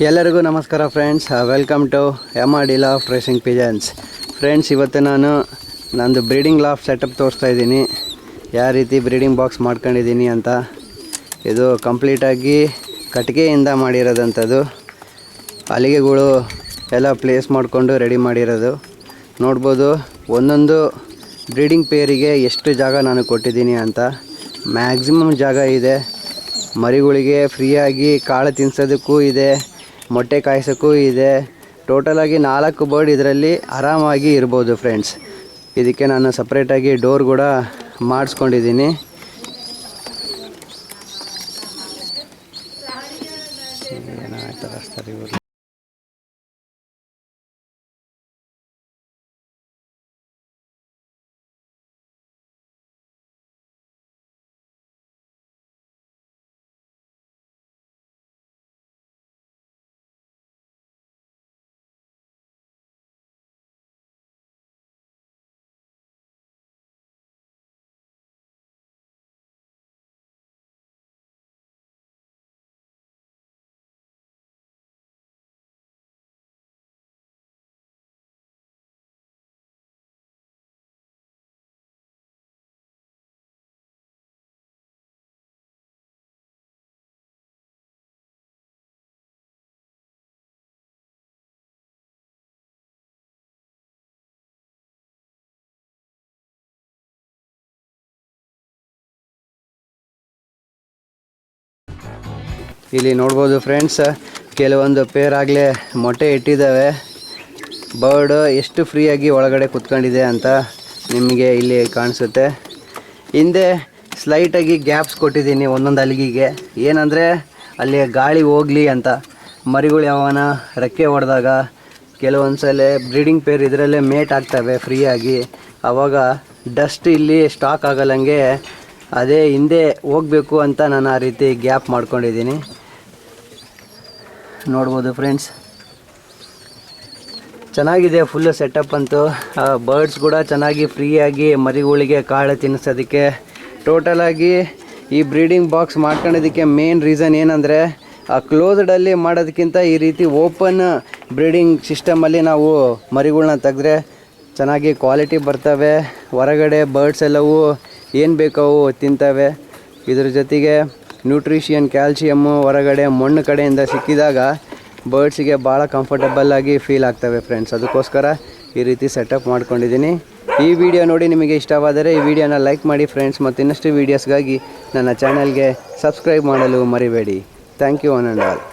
ಎಲ್ಲರಿಗೂ ನಮಸ್ಕಾರ friends, welcome to MRD. Loft racing pigeons. Friends, ಇವತ್ತು ನಾನು ನಂದು ಬ್ರೀಡಿಂಗ್ ಲಾಫ್ಟ್ ಸೆಟಪ್ ತೋರಿಸ್ತಾ ಇದ್ದೀನಿ. ಯಾವ ರೀತಿ ಬ್ರೀಡಿಂಗ್ ಬಾಕ್ಸ್ ಮಾಡ್ಕೊಂಡಿದ್ದೀನಿ ಅಂತ. ಇದು ಕಂಪ್ಲೀಟಾಗಿ ಕಟ್ಟಿಗೆಯಿಂದ ಮಾಡಿರೋದಂಥದ್ದು. ಹಲಿಗೆಗಳು ಎಲ್ಲ ಪ್ಲೇಸ್ ಮಾಡಿಕೊಂಡು ರೆಡಿ ಮಾಡಿರೋದು ನೋಡ್ಬೋದು. ಒಂದೊಂದು ಬ್ರೀಡಿಂಗ್ ಪೇರಿಗೆ ಎಷ್ಟು ಜಾಗ ನಾನು ಕೊಟ್ಟಿದ್ದೀನಿ ಅಂತ. ಮ್ಯಾಕ್ಸಿಮಮ್ ಜಾಗ ಇದೆ. ಮರಿಗಳಿಗೆ ಫ್ರೀಯಾಗಿ ಕಾಳು ತಿನ್ನಿಸೋದಕ್ಕೂ ಇದೆ, ಮೊಟ್ಟೆ ಕಾಯಿಸೋಕ್ಕೂ ಇದೆ. ಟೋಟಲಾಗಿ 4 ಬರ್ಡ್ ಇದರಲ್ಲಿ ಆರಾಮಾಗಿ ಇರ್ಬೋದು ಫ್ರೆಂಡ್ಸ್. ಇದಕ್ಕೆ ನಾನು ಸಪ್ರೇಟಾಗಿ ಡೋರ್ ಕೂಡ ಮಾಡಿಸ್ಕೊಂಡಿದ್ದೀನಿ. ಏನಾಯ್ತಾರೆ ಇವರು. ಇಲ್ಲಿ ನೋಡ್ಬೋದು ಫ್ರೆಂಡ್ಸ್, ಕೆಲವೊಂದು ಪೇರ್ ಆಗಲೇ ಮೊಟ್ಟೆ ಇಟ್ಟಿದ್ದಾವೆ. ಬರ್ಡ್ ಎಷ್ಟು ಫ್ರೀಯಾಗಿ ಒಳಗಡೆ ಕುತ್ಕೊಂಡಿದೆ ಅಂತ ನಿಮಗೆ ಇಲ್ಲಿ ಕಾಣಿಸುತ್ತೆ. ಹಿಂದೆ ಸ್ಲೈಟಾಗಿ ಗ್ಯಾಪ್ಸ್ ಕೊಟ್ಟಿದ್ದೀನಿ ಒಂದೊಂದು ಹಲಿಗೆಗೆ. ಏನಂದರೆ ಅಲ್ಲಿ ಗಾಳಿ ಹೋಗಲಿ ಅಂತ. ಮರಿಗಳು ಯಾವನ ರೆಕ್ಕೆ ಹೊಡೆದಾಗ ಕೆಲವೊಂದು ಸಲ ಬ್ರೀಡಿಂಗ್ ಪೇರ್ ಇದರಲ್ಲೇ ಮೇಟ್ ಆಗ್ತವೆ ಫ್ರೀಯಾಗಿ. ಆವಾಗ ಡಸ್ಟ್ ಇಲ್ಲಿ ಸ್ಟಾಕ್ ಆಗಲ್ಲಂಗೆ ಅದೇ ಹಿಂದೆ ಹೋಗಬೇಕು ಅಂತ ನಾನು ಆ ರೀತಿ ಗ್ಯಾಪ್ ಮಾಡ್ಕೊಂಡಿದ್ದೀನಿ. ನೋಡ್ಬೋದು ಫ್ರೆಂಡ್ಸ್, ಚೆನ್ನಾಗಿದೆ ಫುಲ್ಲು ಸೆಟಪ್ ಅಂತೂ. ಬರ್ಡ್ಸ್ ಕೂಡ ಚೆನ್ನಾಗಿ ಫ್ರೀಯಾಗಿ ಮರಿಗಳಿಗೆ ಕಾಳು ತಿನ್ನಿಸೋದಕ್ಕೆ. ಟೋಟಲಾಗಿ ಈ ಬ್ರೀಡಿಂಗ್ ಬಾಕ್ಸ್ ಮಾಡ್ಕೊಳ್ಳೋದಕ್ಕೆ ಮೇನ್ ರೀಸನ್ ಏನಂದರೆ, ಕ್ಲೋಸ್ಡಲ್ಲಿ ಮಾಡೋದಕ್ಕಿಂತ ಈ ರೀತಿ ಓಪನ್ ಬ್ರೀಡಿಂಗ್ ಸಿಸ್ಟಮಲ್ಲಿ ನಾವು ಮರಿಗಳ್ನ ತೆಗೆದ್ರೆ ಚೆನ್ನಾಗಿ ಕ್ವಾಲಿಟಿ ಬರ್ತವೆ. ಹೊರಗಡೆ ಬರ್ಡ್ಸ್ ಎಲ್ಲವೂ ಏನು ಬೇಕವು ತಿಂತವೆ. ಇದ್ರ ಜೊತೆಗೆ ನ್ಯೂಟ್ರಿಷಿಯನ್, ಕ್ಯಾಲ್ಶಿಯಮ್ಮು ಹೊರಗಡೆ ಮಣ್ಣು ಕಡೆಯಿಂದ ಸಿಕ್ಕಿದಾಗ ಬರ್ಡ್ಸಿಗೆ ಭಾಳ ಕಂಫರ್ಟಬಲ್ಲಾಗಿ ಫೀಲ್ ಆಗ್ತವೆ ಫ್ರೆಂಡ್ಸ್. ಅದಕ್ಕೋಸ್ಕರ ಈ ರೀತಿ ಸೆಟಪ್ ಮಾಡ್ಕೊಂಡಿದ್ದೀನಿ. ಈ ವಿಡಿಯೋ ನೋಡಿ ನಿಮಗೆ ಇಷ್ಟವಾದರೆ ಈ ವಿಡಿಯೋನ ಲೈಕ್ ಮಾಡಿ ಫ್ರೆಂಡ್ಸ್. ಮತ್ತು ಇನ್ನಷ್ಟು ವೀಡಿಯೋಸ್ಗಾಗಿ ನನ್ನ ಚಾನಲ್ಗೆ ಸಬ್ಸ್ಕ್ರೈಬ್ ಮಾಡಲು ಮರಿಬೇಡಿ. Thank you one and all.